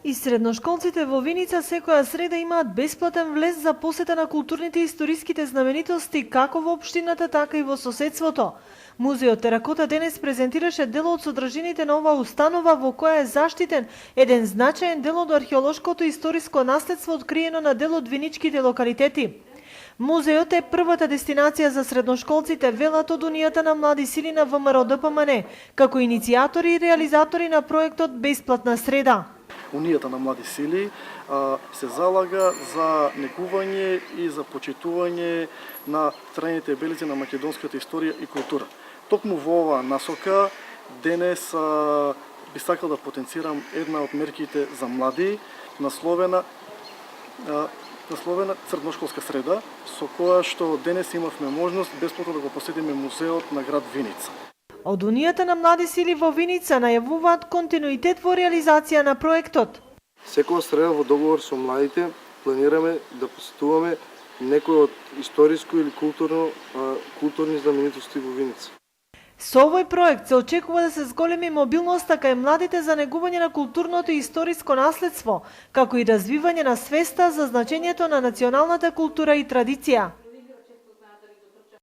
И средношколците во Виница секоја среда имаат бесплатен влез за посета на културните и историските знаменитости како во општината, така и во соседството. Музеот Теракота денес презентираше дел од содржините на оваа установа во која е заштитен еден значаен дел од археолошкото и историско наследство откриено на дел од виничките локалитети. Музеот е првата дестинација за средношколците, велат од Унијата на млади сили на ВМРО ДПМН, како иницијатори и реализатори на проектот Бесплатна среда. Унијата на млади сили се залага за негување и за почитување на трајните белези на македонската историја и култура. Токму во оваа насока денес би сакал да потенцирам една од мерките за млади, насловена средношколска среда, со која што денес имавме можност бесплатно да го посетиме музеот на град Виница. Од Унијата на млади сили во Виница најавуваат континуитет во реализација на проектот. Секоја среда во договор со младите планираме да посетуваме некој од историско или културни знаменитости во Виница. Со овој проект се очекува да се зголеми мобилноста кај младите за негување на културното и историско наследство, како и развивање на свеста за значењето на националната култура и традиција.